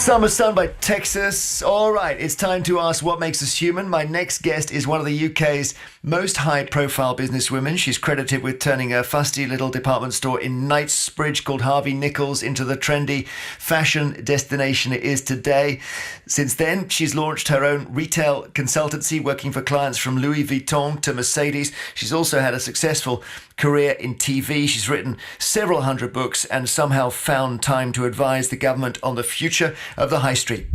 Summer Sun by Texas. All right, it's time to ask what makes us human. My next guest is one of the UK's most high-profile businesswomen. She's credited with turning a fusty little department store in Knightsbridge called Harvey Nichols into the trendy fashion destination it is today. Since then, she's launched her own retail consultancy, working for clients from Louis Vuitton to Mercedes. She's also had a successful career in TV. She's written several hundred books and somehow found time to advise the government on the future of the high street.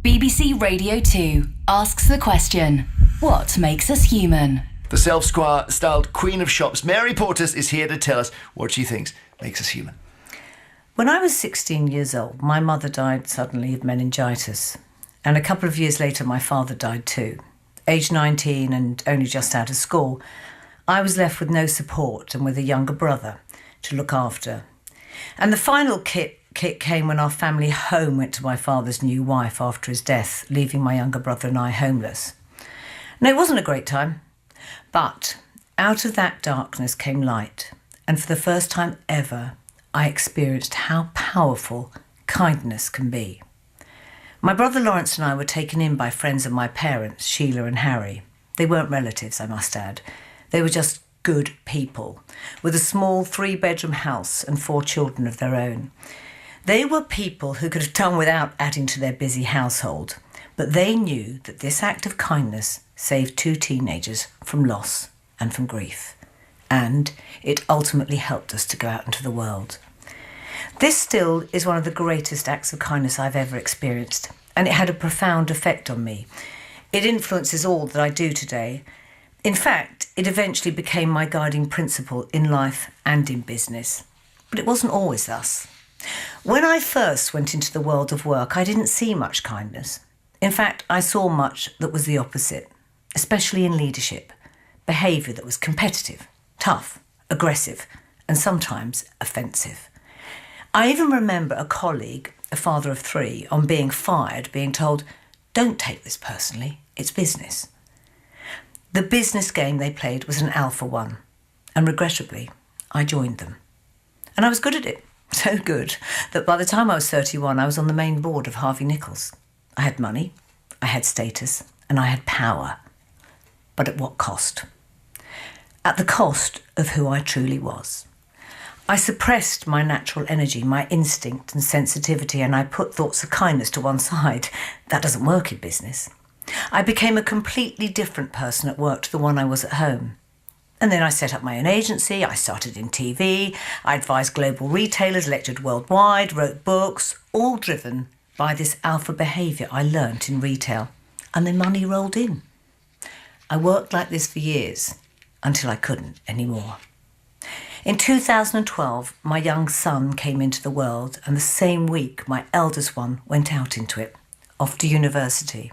BBC Radio 2 asks the question, what makes us human? The self-styled queen of shops, Mary Portas, is here to tell us what she thinks makes us human. When I was 16 years old, my mother died suddenly of meningitis. And a couple of years later, my father died too. Aged 19 and only just out of school, I was left with no support and with a younger brother to look after. And the final kick came when our family home went to my father's new wife after his death, leaving my younger brother and I homeless. No, it wasn't a great time, but out of that darkness came light. And for the first time ever, I experienced how powerful kindness can be. My brother Lawrence and I were taken in by friends of my parents, Sheila and Harry. They weren't relatives, I must add. They were just good people, with a small 3-bedroom house and 4 children of their own. They were people who could have done without adding to their busy household, but they knew that this act of kindness saved 2 teenagers from loss and from grief, and it ultimately helped us to go out into the world. This still is one of the greatest acts of kindness I've ever experienced, and it had a profound effect on me. It influences all that I do today. In fact, it eventually became my guiding principle in life and in business. But it wasn't always thus. When I first went into the world of work, I didn't see much kindness. In fact, I saw much that was the opposite, especially in leadership. Behaviour that was competitive, tough, aggressive, and sometimes offensive. I even remember a colleague, a father of 3, on being fired, being told, "Don't take this personally, it's business." The business game they played was an alpha one, and regrettably, I joined them. And I was good at it, so good, that by the time I was 31, I was on the main board of Harvey Nichols. I had money, I had status, and I had power. But at what cost? At the cost of who I truly was. I suppressed my natural energy, my instinct and sensitivity, and I put thoughts of kindness to one side. That doesn't work in business. I became a completely different person at work to the one I was at home. And then I set up my own agency, I started in TV, I advised global retailers, lectured worldwide, wrote books, all driven by this alpha behaviour I learnt in retail. And then money rolled in. I worked like this for years, until I couldn't anymore. In 2012, my young son came into the world, and the same week my eldest one went out into it, off to university.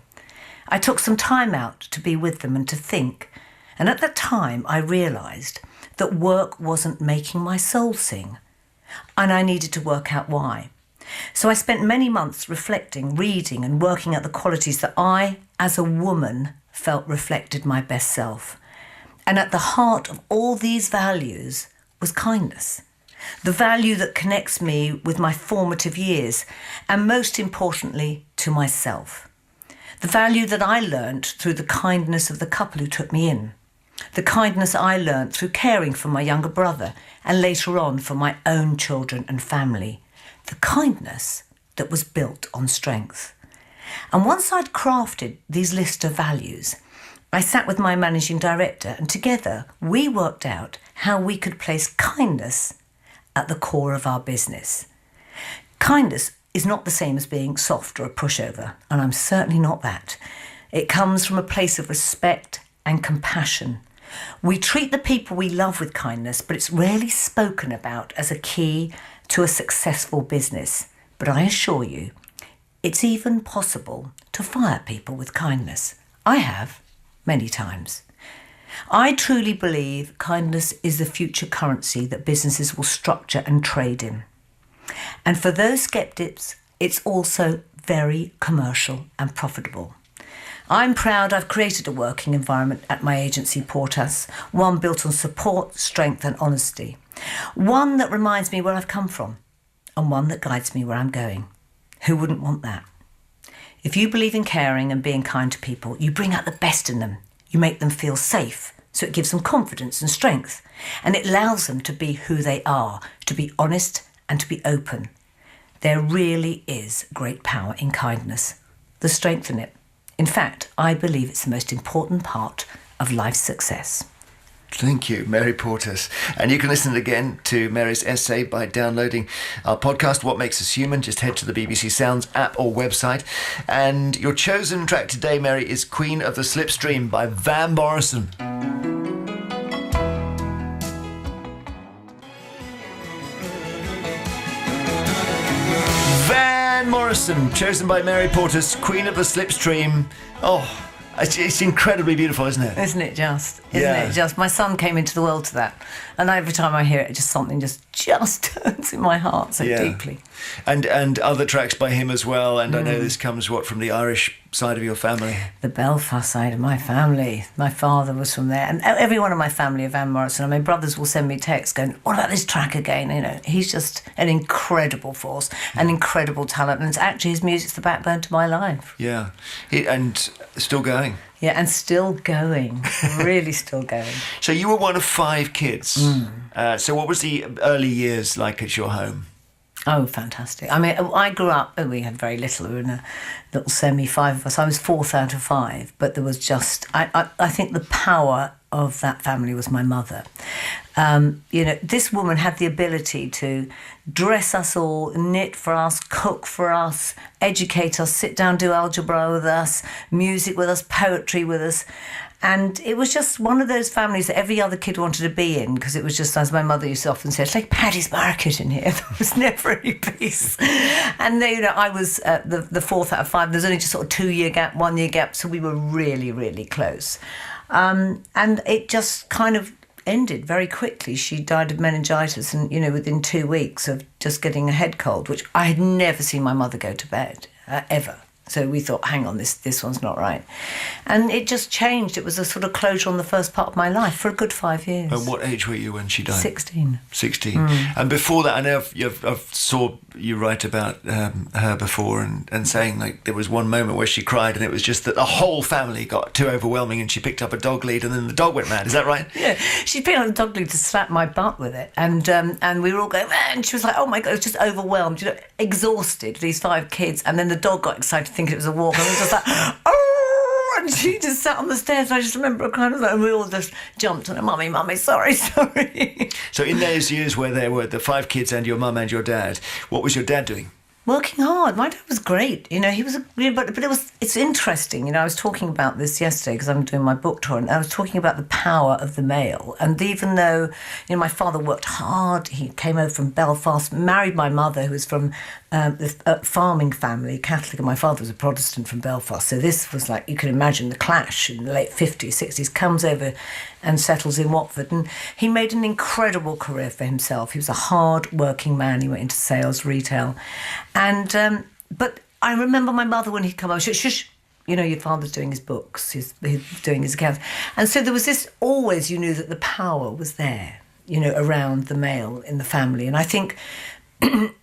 I took some time out to be with them and to think, and at that time I realised that work wasn't making my soul sing, and I needed to work out why. So I spent many months reflecting, reading and working at the qualities that I, as a woman, felt reflected my best self. And at the heart of all these values was kindness, the value that connects me with my formative years, and most importantly, to myself. The value that I learnt through the kindness of the couple who took me in. The kindness I learnt through caring for my younger brother and later on for my own children and family. The kindness that was built on strength. And once I'd crafted these list of values, I sat with my managing director and together we worked out how we could place kindness at the core of our business. Kindness is not the same as being soft or a pushover, and I'm certainly not that. It comes from a place of respect and compassion. We treat the people we love with kindness, but it's rarely spoken about as a key to a successful business. But I assure you, it's even possible to fire people with kindness. I have, many times. I truly believe kindness is the future currency that businesses will structure and trade in. And for those sceptics, it's also very commercial and profitable. I'm proud I've created a working environment at my agency Portas, one built on support, strength and honesty. One that reminds me where I've come from, and one that guides me where I'm going. Who wouldn't want that? If you believe in caring and being kind to people, you bring out the best in them. You make them feel safe, so it gives them confidence and strength. And it allows them to be who they are, to be honest and to be open. There really is great power in kindness. There's strength in it. In fact, I believe it's the most important part of life's success. Thank you, Mary Portas. And you can listen again to Mary's essay by downloading our podcast, What Makes Us Human. Just head to the BBC Sounds app or website. And your chosen track today, Mary, is Queen of the Slipstream by Van Morrison. Van Morrison, chosen by Mary Portas, Queen of the Slipstream. Oh, it's incredibly beautiful, isn't it? Isn't it just? Isn't it just? My son came into the world to that. And every time I hear it, just something just turns in my heart so deeply. And other tracks by him as well. And I know this comes, from the Irish side of your family? The Belfast side of my family. My father was from there. And every one of my family are Van Morrison. And my brothers will send me texts going, what about this track again? You know, he's just an incredible force, an incredible talent. And it's actually his music's the backbone to my life. Yeah. And still going. Yeah, and still going. Really still going. So you were one of 5 kids. So what was the early years like at your home? Oh, fantastic. I mean, I grew up, we had very little. We were in a little 5 of us. I was 4th out of 5, but there was just, I think the power of that family was my mother. You know, this woman had the ability to dress us all, knit for us, cook for us, educate us, sit down, do algebra with us, music with us, poetry with us. And it was just one of those families that every other kid wanted to be in, because it was just, as my mother used to often say, it's like Paddy's Market in here. There was never any peace. And you know, I was the 4th out of 5. There's only just sort of 2-year gap, 1-year gap, so we were really, really close. And it just kind of ended very quickly. She died of meningitis, and you know, within 2 weeks of just getting a head cold, which I had never seen my mother go to bed ever. So we thought, hang on, this one's not right. And it just changed. It was a sort of closure on the first part of my life for a good 5 years. And what age were you when she died? 16. 16. And before that, I know I've saw you write about her before and saying, like, there was one moment where she cried and it was just that the whole family got too overwhelming and she picked up a dog lead and then the dog went mad. Is that right? Yeah, she picked up a dog lead to slap my butt with it. And we were all going, and she was like, oh my God, it was just overwhelmed, you know, exhausted, these 5 kids. And then the dog got excited thinking it was a walk. And we were just like, oh, and she just sat on the stairs. And I just remember her kind of like, and we all just jumped on her, mummy, sorry. So in those years where there were the 5 kids and your mum and your dad, what was your dad doing? Working hard. My dad was great. You know, he was, but it's interesting. You know, I was talking about this yesterday because I'm doing my book tour, and I was talking about the power of the male. And even though, you know, my father worked hard, he came over from Belfast, married my mother, who was from a farming family, Catholic, and my father was a Protestant from Belfast. So this was like, you can imagine the clash in the late 50s, 60s, comes over and settles in Watford. And he made an incredible career for himself. He was a hard-working man. He went into sales, retail. And but I remember my mother, when he'd come over, shush, you know, your father's doing his books, he's doing his accounts. And so there was this, always you knew that the power was there, you know, around the male in the family. And I think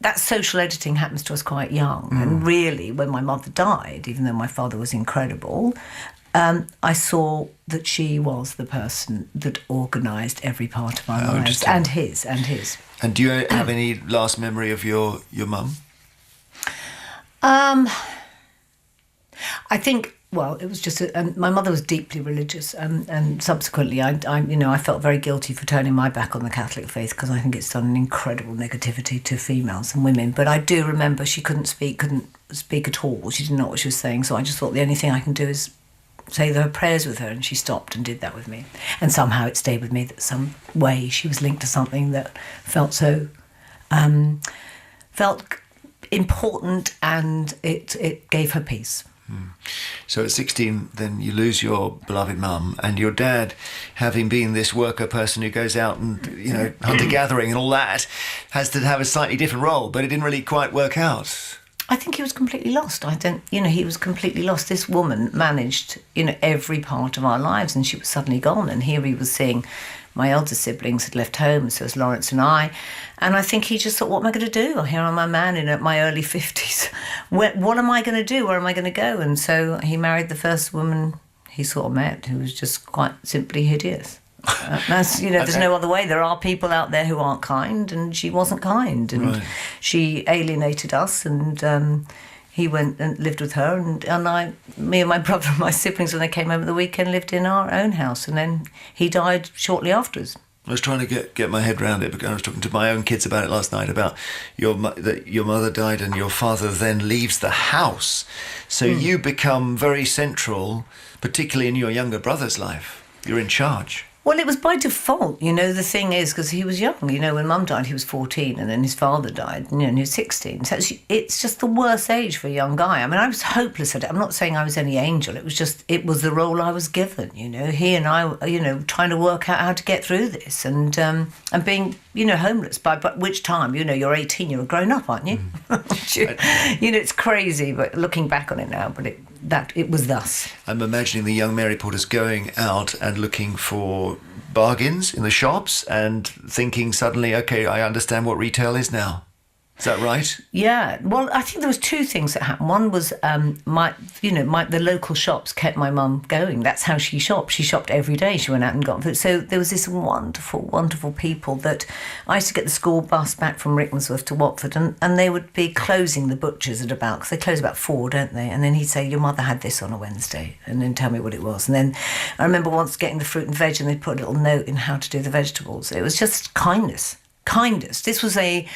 that social editing happens to us quite young. And really, when my mother died, even though my father was incredible, I saw that she was the person that organised every part of our lives, and his. And do you have any last memory of your mum? I think, well, it was just, my mother was deeply religious, and subsequently I felt very guilty for turning my back on the Catholic faith, because I think it's done an incredible negativity to females and women. But I do remember she couldn't speak at all. She didn't know what she was saying, so I just thought the only thing I can do is say her prayers with her, and she stopped and did that with me. And somehow it stayed with me that some way she was linked to something that felt so, felt important, and it gave her peace. So at 16, then you lose your beloved mum, and your dad, having been this worker person who goes out and, you know, hunter-gathering and all that, has to have a slightly different role, but it didn't really quite work out. I think he was completely lost. He was completely lost. This woman managed, you know, every part of our lives, and she was suddenly gone. And here he was seeing my elder siblings had left home, so it was Lawrence and I. And I think he just thought, what am I going to do? Here I'm a man in my early 50s what am I going to do? Where am I going to go? And so he married the first woman he sort of met, who was just quite simply hideous. That's, there's no other way. There are people out there who aren't kind, and she wasn't kind, and she alienated us, and he went and lived with her, and me and my brother and my siblings, when they came over the weekend, lived in our own house, and then he died shortly afterwards. I was trying to get my head around it, because I was talking to my own kids about it last night, about that your mother died and your father then leaves the house. So you become very central, particularly in your younger brother's life. You're in charge. Well, it was by default, the thing is, because he was young, when Mum died, he was 14, and then his father died, and he was 16. So it's just the worst age for a young guy. I mean, I was hopeless at it. I'm not saying I was any angel. It was the role I was given, He and I, trying to work out how to get through this, and being, homeless, by which time, you're 18, you're a grown-up, aren't you? It's crazy, but looking back on it now, but it was thus. I'm imagining the young Mary Portas going out and looking for bargains in the shops and thinking suddenly, okay, I understand what retail is now. Is that right? Yeah. Well, I think there was two things that happened. One was the local shops kept my mum going. That's how she shopped. She shopped every day. She went out and got food. So there was this wonderful, wonderful people that I used to get the school bus back from Rickmansworth to Watford, and they would be closing the butchers at about, because they close about 4, don't they? And then he'd say, your mother had this on a Wednesday, and then tell me what it was. And then I remember once getting the fruit and veg, and they'd put a little note in how to do the vegetables. It was just kindness. This was a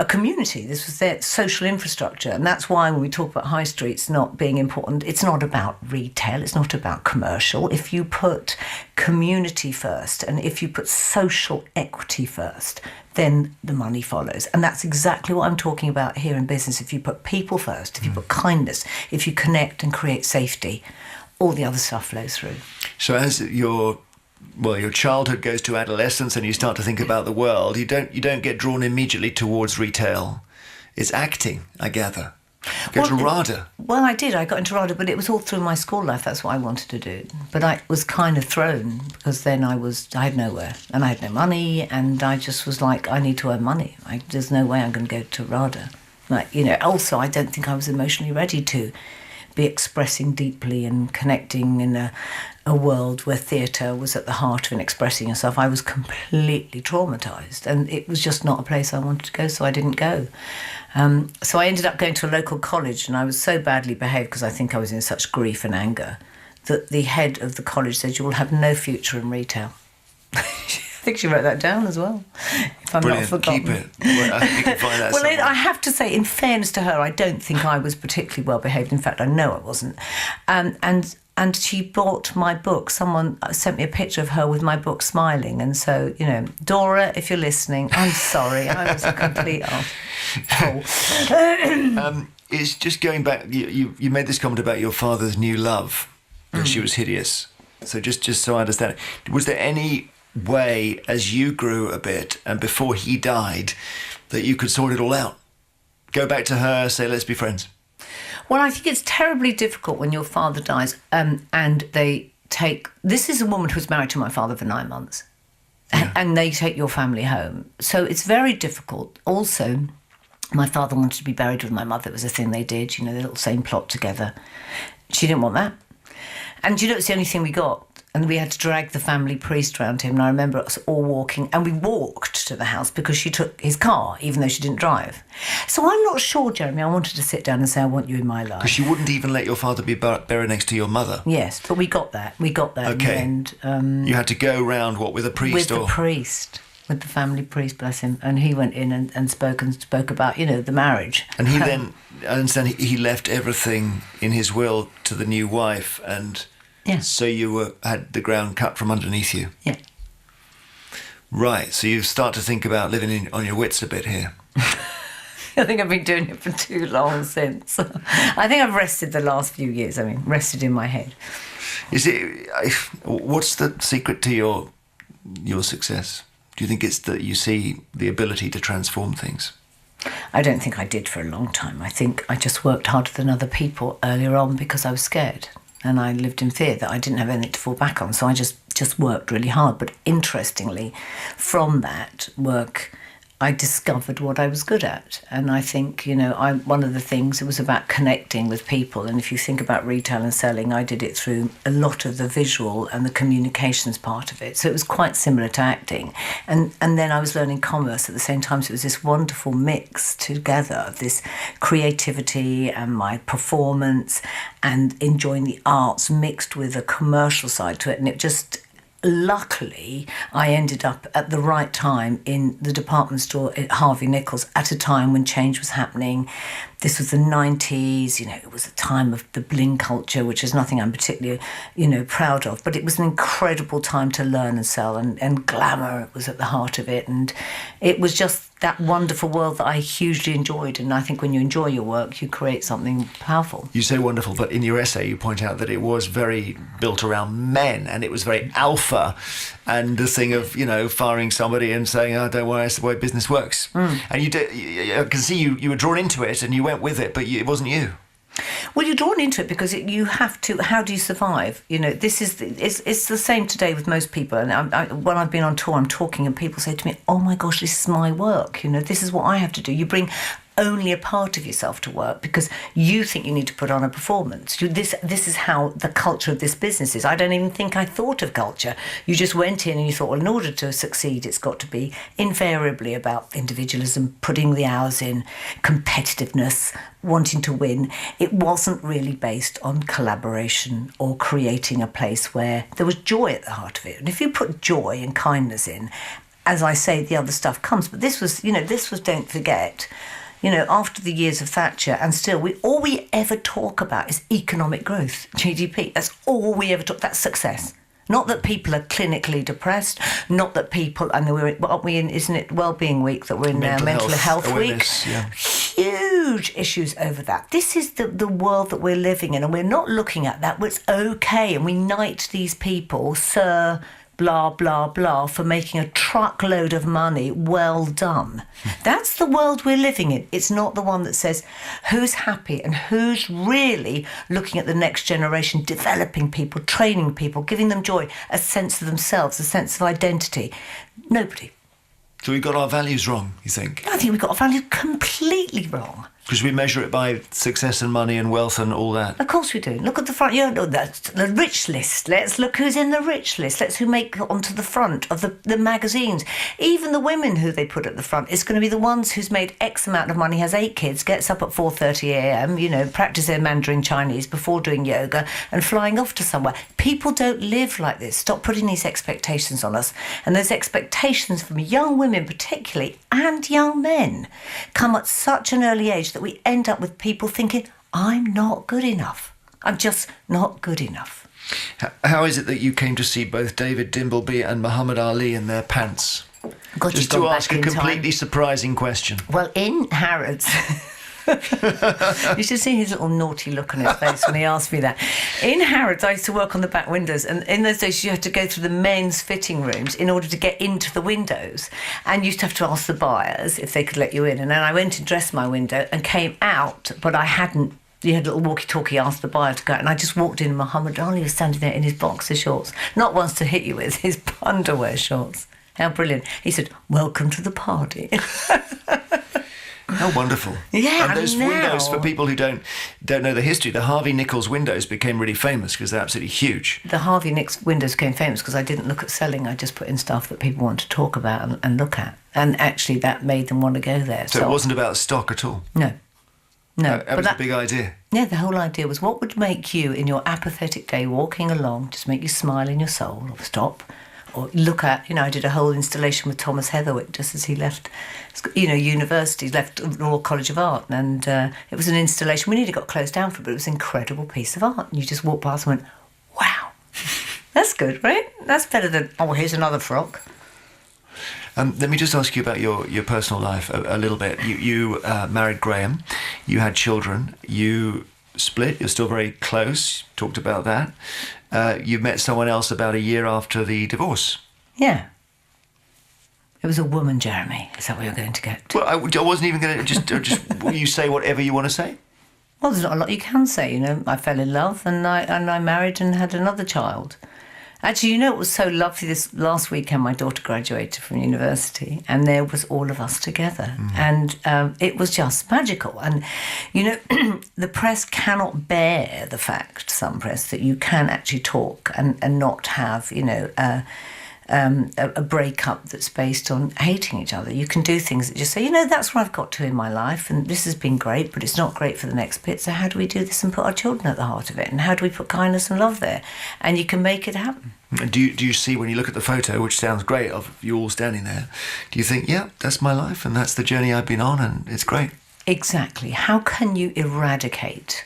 community. This was their social infrastructure. And that's why when we talk about high streets not being important, it's not about retail, it's not about commercial. If you put community first, and if you put social equity first, then the money follows. And that's exactly what I'm talking about here in business. If you put people first, if you put kindness, if you connect and create safety, all the other stuff flows through. So as your childhood goes to adolescence and you start to think about the world, you don't get drawn immediately towards retail. It's acting, I gather. Go to RADA. Well, I did. I got into RADA, but it was all through my school life. That's what I wanted to do. But I was kind of thrown, because then I had nowhere, and I had no money, and I just was like, I need to earn money. There's no way I'm going to go to RADA. Also, I don't think I was emotionally ready to be expressing deeply and connecting in a world where theatre was at the heart of and expressing yourself. I was completely traumatised, and it was just not a place I wanted to go, so I didn't go. So I ended up going to a local college, and I was so badly behaved, because I think I was in such grief and anger, that the head of the college said, you will have no future in retail. I think she wrote that down as well, if I'm Brilliant. not forgotten. Keep it. Well, I think you can find that somewhere. I have to say, in fairness to her, I don't think I was particularly well behaved. In fact, I know I wasn't. And she bought my book. Someone sent me a picture of her with my book smiling. And so, Dora, if you're listening, I'm sorry. I was a complete asshole. It's just going back, you made this comment about your father's new love, that she was hideous. So just so I understand, was there any way, as you grew a bit and before he died, that you could sort it all out? Go back to her, say, let's be friends. Well, I think it's terribly difficult when your father dies, and they take... This is a woman who was married to my father for 9 months, and they take your family home. So it's very difficult. Also, my father wanted to be buried with my mother. It was a thing they did, the little same plot together. She didn't want that. And it's the only thing we got. And we had to drag the family priest around him. And I remember us all walking, and we walked to the house because she took his car, even though she didn't drive. So I'm not sure, Jeremy, I wanted to sit down and say, I want you in my life. Because she wouldn't even let your father be buried next to your mother. Yes, but we got that. Okay. In the end. You had to go round, with a priest? With the family priest, bless him. And he went in and spoke about, the marriage. And he then, I understand, he left everything in his will to the new wife, and... Yeah. So you had the ground cut from underneath you? Yeah. Right, so you start to think about living on your wits a bit here. I think I've been doing it for too long since. I think I've rested the last few years. Rested in my head. What's the secret to your success? Do you think it's that you see the ability to transform things? I don't think I did for a long time. I think I just worked harder than other people earlier on because I was scared. And I lived in fear that I didn't have anything to fall back on. So I just worked really hard. But interestingly, from that work, I discovered what I was good at. And I think, one of the things, it was about connecting with people. And if you think about retail and selling, I did it through a lot of the visual and the communications part of it. So it was quite similar to acting. And then I was learning commerce at the same time. So it was this wonderful mix together of this creativity and my performance and enjoying the arts mixed with a commercial side to it. And it just... Luckily, I ended up at the right time in the department store at Harvey Nichols at a time when change was happening. This was the 90s, it was a time of the bling culture, which is nothing I'm particularly, proud of. But it was an incredible time to learn and sell, and glamour was at the heart of it. And it was just that wonderful world that I hugely enjoyed. And I think when you enjoy your work, you create something powerful. You say wonderful, but in your essay, you point out that it was very built around men, and it was very alpha, and the thing of, firing somebody and saying, oh, don't worry, that's the way business works. And I can see you were drawn into it and you went with it, but it wasn't you. Well, you're drawn into it because you have to. How do you survive? It's the same today with most people. And when I've been on tour, I'm talking, and people say to me, "Oh my gosh, this is my work. This is what I have to do." You bring only a part of yourself to work because you think you need to put on a performance. This is how the culture of this business is. I don't even think I thought of culture. You just went in and you thought, well, in order to succeed, it's got to be invariably about individualism, putting the hours in, competitiveness, wanting to win. It wasn't really based on collaboration or creating a place where there was joy at the heart of it. And if you put joy and kindness in, as I say, the other stuff comes. But this was, don't forget, after the years of Thatcher, and still, all we ever talk about is economic growth, GDP. That's all we ever talk. That's success. Not that people are clinically depressed. Not that people. I know aren't we in? Isn't it Wellbeing Week that we're in now? Mental Health Week. Yeah. Huge issues over that. This is the world that we're living in, and we're not looking at that. It's okay, and we knight these people, Sir blah, blah, blah, for making a truckload of money. Well done. That's the world we're living in. It's not the one that says who's happy and who's really looking at the next generation, developing people, training people, giving them joy, a sense of themselves, a sense of identity. Nobody. So we got our values wrong, you think? I think we got our values completely wrong. Because we measure it by success and money and wealth and all that. Of course we do. Look at the front. That's the rich list. Let's look who's in the rich list. Let's who make it onto the front of the magazines. Even the women who they put at the front, it's going to be the ones who's made X amount of money, has 8 kids, gets up at 4:30 a.m., practice their Mandarin Chinese before doing yoga and flying off to somewhere. People don't live like this. Stop putting these expectations on us. And those expectations from young women particularly, and young men, come at such an early age that we end up with people thinking, I'm not good enough. I'm just not good enough. How is it that you came to see both David Dimbleby and Muhammad Ali in their pants? God, just to ask a completely surprising question. Well, in Harrods... You should see his little naughty look on his face when he asked me that. In Harrods, I used to work on the back windows, and in those days you had to go through the men's fitting rooms in order to get into the windows, and you used to have to ask the buyers if they could let you in. And then I went and dressed my window and came out, but I hadn't. You had a little walkie-talkie, asked the buyer to go out, and I just walked in, and Muhammad Ali was standing there in his boxer shorts, not ones to hit you with, his underwear shorts. How brilliant. He said, welcome to the party. How wonderful. Yeah, and those windows, for people who don't know the history, the Harvey Nichols windows became really famous because they're absolutely huge. The Harvey Nichols windows became famous because I didn't look at selling. I just put in stuff that people want to talk about and look at. And actually that made them want to go there. So it wasn't about stock at all? No. That was the big idea. Yeah, the whole idea was what would make you, in your apathetic day, walking along, just make you smile in your soul, or stop, or look at, I did a whole installation with Thomas Heatherwick just as he left, university, left Royal College of Art, and it was an installation. We nearly got closed down for it, but it was an incredible piece of art. And you just walked past and went, wow, that's good, right? That's better than, oh, here's another frock. Let me just ask you about your personal life a little bit. You married Graham, you had children, you split, you're still very close, talked about that. You met someone else about a year after the divorce. Yeah. It was a woman, Jeremy. Is that what you're going to get? Well, I wasn't even going to just will you say whatever you want to say? Well, there's not a lot you can say, I fell in love and I married and had another child. Actually, you know, it was so lovely. This last weekend, my daughter graduated from university, and there was all of us together, and it was just magical. And you know, the press cannot bear the fact, some press, that you can actually talk and not have, you know, a breakup that's based on hating each other. You can do things that just say, you know, that's where I've got to in my life, and this has been great, but it's not great for the next bit. So how do we do this and put our children at the heart of it? And how do we put kindness and love there? And you can make it happen. Do you see, when you look at the photo, which sounds great, of you all standing there, do you think, yeah, that's my life and that's the journey I've been on and it's great? Exactly. How can you eradicate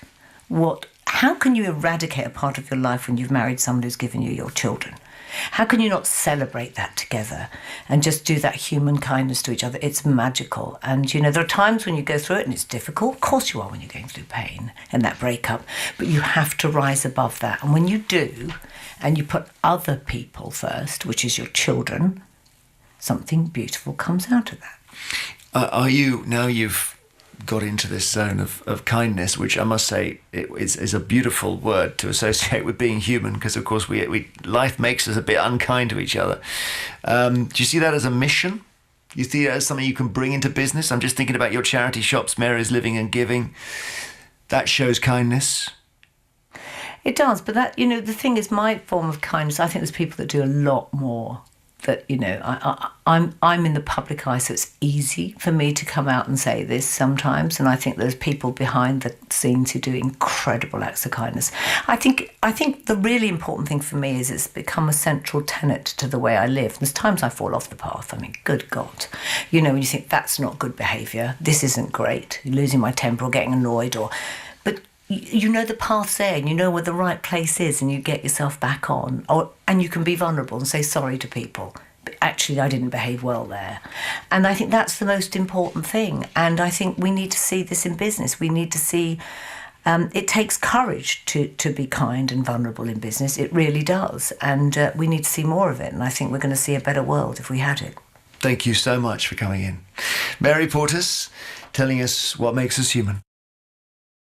a part of your life when you've married someone who's given you your children? How can you not celebrate that together and just do that human kindness to each other? It's magical. And, you know, there are times when you go through it and it's difficult. Of course you are, when you're going through pain and that breakup. But you have to rise above that. And when you do, and you put other people first, which is your children, something beautiful comes out of that. Are you, now you've got into this zone of kindness, which I must say is a beautiful word to associate with being human, because of course life makes us a bit unkind to each other. Do you see that as a mission? You see that as something you can bring into business? I'm just thinking about your charity shops, Mary's Living and Giving. That shows kindness. It does, but that, you know, the thing is, my form of kindness, I think there's people that do a lot more. That, you know, I'm in the public eye, so it's easy for me to come out and say this sometimes. And I think there's people behind the scenes who do incredible acts of kindness. I think the really important thing for me is it's become a central tenet to the way I live. There's times I fall off the path. I mean, good God, you know, when you think that's not good behaviour, this isn't great, you're losing my temper or getting annoyed, but you know the path's there and you know where the right place is, and you get yourself back on, and you can be vulnerable and say sorry to people. But actually, I didn't behave well there. And I think that's the most important thing. And I think we need to see this in business. We need to see it takes courage to be kind and vulnerable in business. It really does. And we need to see more of it. And I think we're going to see a better world if we had it. Thank you so much for coming in. Mary Portas, telling us what makes us human.